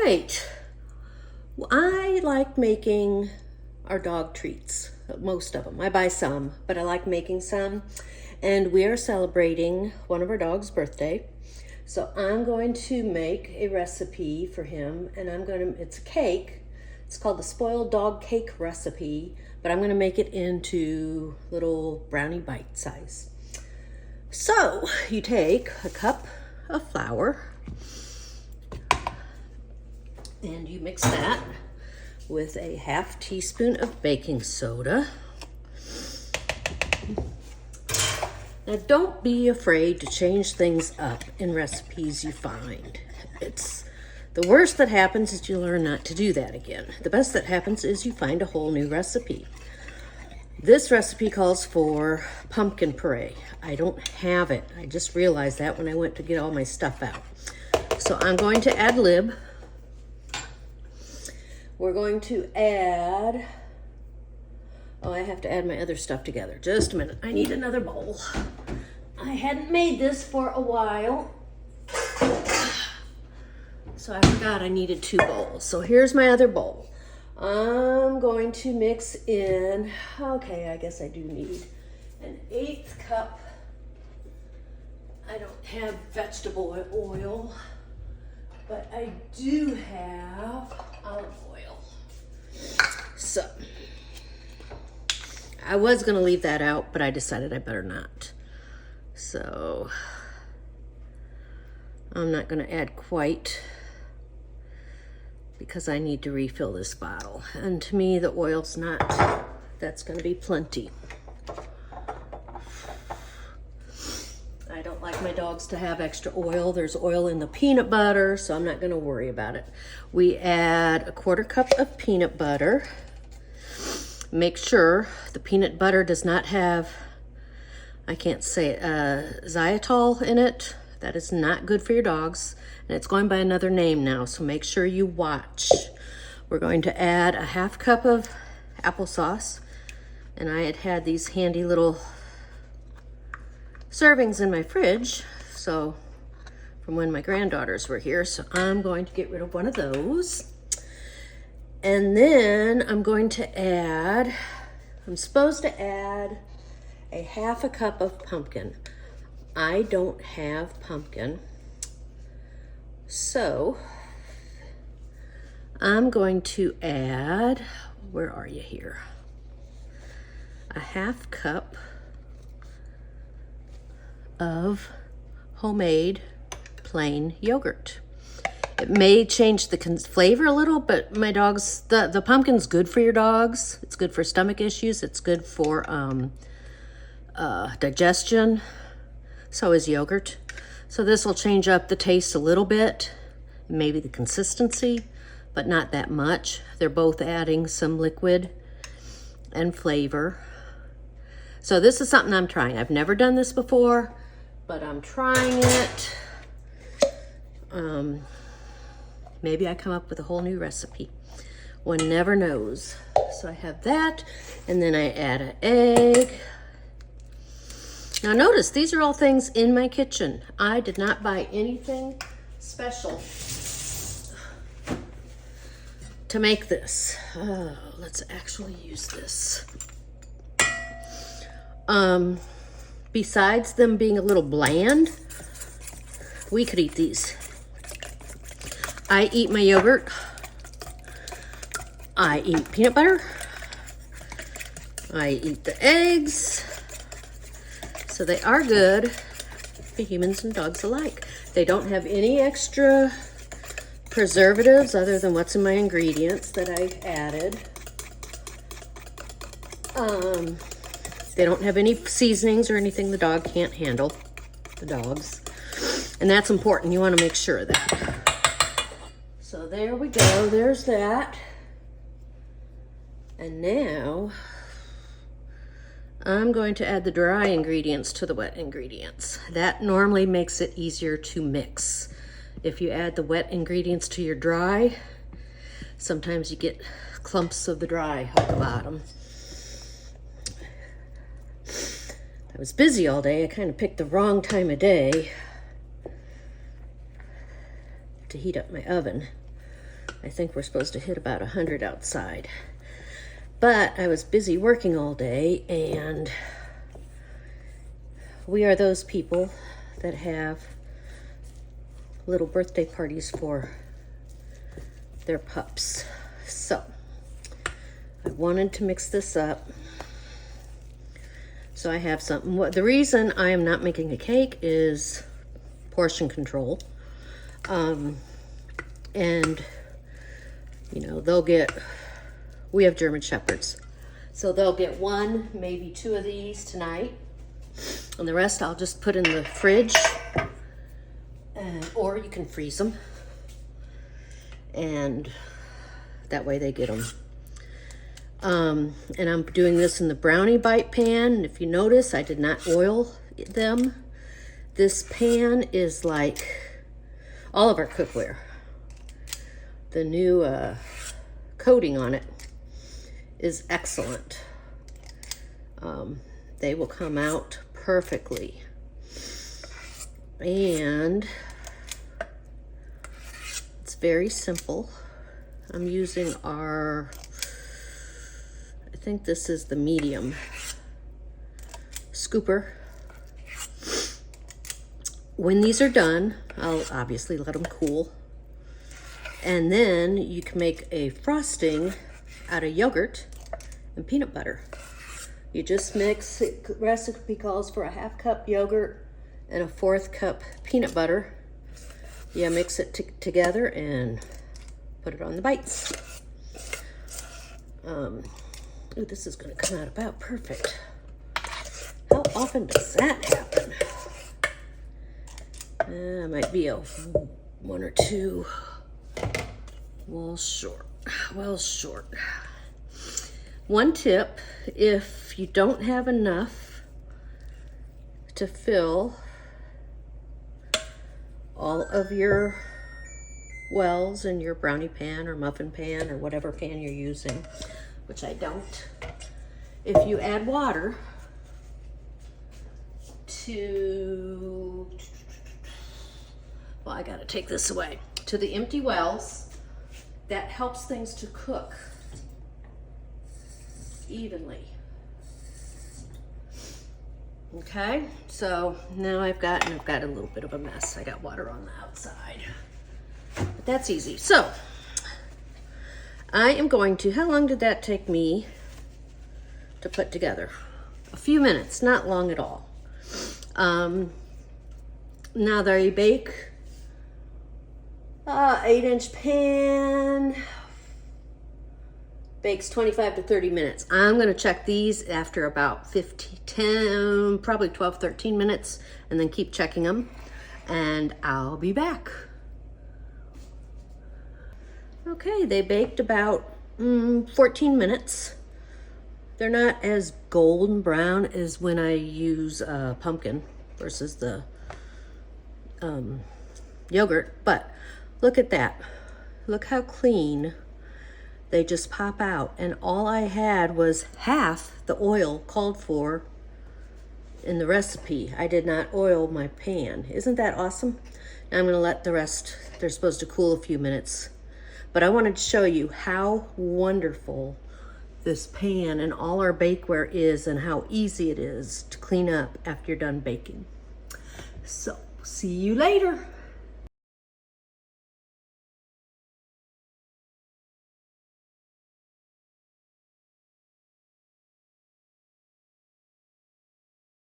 right. Well, I like making our dog treats, most of them. I buy some, but I like making some. And we are celebrating one of our dog's birthday. So I'm going to make a recipe for him, and it's a cake. It's called the Spoiled Dog Cake Recipe, but I'm gonna make it into little brownie bite size. So you take a cup of flour, and you mix that with a ½ teaspoon of baking soda. Now don't be afraid to change things up in recipes you find. The worst that happens is you learn not to do that again. The best that happens is you find a whole new recipe. This recipe calls for pumpkin puree. I don't have it. I just realized that when I went to get all my stuff out. So I'm going to ad lib. We're going to add, I have to add my other stuff together. Just a minute, I need another bowl. I hadn't made this for a while, so I forgot I needed 2 bowls. So here's my other bowl. I'm going to mix in, okay, I guess I do need an 1/8 cup. I don't have vegetable oil, but I do have olive oil. So I was gonna leave that out, but I decided I better not. So I'm not gonna add quite, because I need to refill this bottle. And to me, the oil's not, that's gonna be plenty. I don't like my dogs to have extra oil. There's oil in the peanut butter, so I'm not gonna worry about it. We add a 1/4 cup of peanut butter. Make sure the peanut butter does not have, I can't say it, xylitol in it. That is not good for your dogs. And it's going by another name now, so make sure you watch. We're going to add a ½ cup of applesauce. And I had these handy little servings in my fridge, so from when my granddaughters were here, so I'm going to get rid of one of those. And then I'm going to add, I'm supposed to add a ½ cup of pumpkin. I don't have pumpkin, so I'm going to add, where are you here? A ½ cup of homemade plain yogurt. It may change the flavor a little, but my dogs, the pumpkin's good for your dogs. It's good for stomach issues. It's good for digestion. So is yogurt. So this will change up the taste a little bit, maybe the consistency, but not that much. They're both adding some liquid and flavor. So this is something I'm trying. I've never done this before, but I'm trying it. Maybe I come up with a whole new recipe. One never knows. So I have that, and then I add an egg. Now notice, these are all things in my kitchen. I did not buy anything special to make this. Oh, let's actually use this. Besides them being a little bland, we could eat these. I eat my yogurt. I eat peanut butter. I eat the eggs. So they are good for humans and dogs alike. They don't have any extra preservatives other than what's in my ingredients that I added. They don't have any seasonings or anything the dog can't handle, the dogs. And that's important. You want to make sure of that. So there we go. There's that. And now I'm going to add the dry ingredients to the wet ingredients. That normally makes it easier to mix. If you add the wet ingredients to your dry, sometimes you get clumps of the dry at the bottom. I was busy all day. I kind of picked the wrong time of day to heat up my oven. I think we're supposed to hit about 100 outside. But I was busy working all day, and we are those people that have little birthday parties for their pups. So I wanted to mix this up so I have something. The reason I am not making a cake is portion control. And you know, we have German Shepherds, so they'll get one, maybe two of these tonight, and the rest I'll just put in the fridge, or you can freeze them, and that way they get them. And I'm doing this in the brownie bite pan, and if you notice, I did not oil them. This pan is like all of our cookware. The new coating on it is excellent. They will come out perfectly. And it's very simple. I'm using I think this is the medium scooper. When these are done, I'll obviously let them cool. And then you can make a frosting out of yogurt and peanut butter. You just mix, the recipe calls for a 1/2 cup yogurt and a 1/4 cup peanut butter. You mix it together and put it on the bites. Ooh, this is gonna come out about perfect. How often does that happen? Might be a 1 or 2. Well short. One tip, if you don't have enough to fill all of your wells in your brownie pan or muffin pan or whatever pan you're using, which I don't, if you add water to, well, I gotta take this away, to the empty wells, that helps things to cook evenly. Okay, so now I've got a little bit of a mess. I got water on the outside, but that's easy. So I am going to, how long did that take me to put together? A few minutes, not long at all. Now they bake 8-inch pan, bakes 25 to 30 minutes. I'm gonna check these after about 10, probably 12, 13 minutes, and then keep checking them, and I'll be back. Okay, they baked about 14 minutes. They're not as golden brown as when I use pumpkin versus the yogurt, but look at that. Look how clean they just pop out. And all I had was half the oil called for in the recipe. I did not oil my pan. Isn't that awesome? Now I'm gonna let the rest, they're supposed to cool a few minutes. But I wanted to show you how wonderful this pan and all our bakeware is and how easy it is to clean up after you're done baking. So, see you later.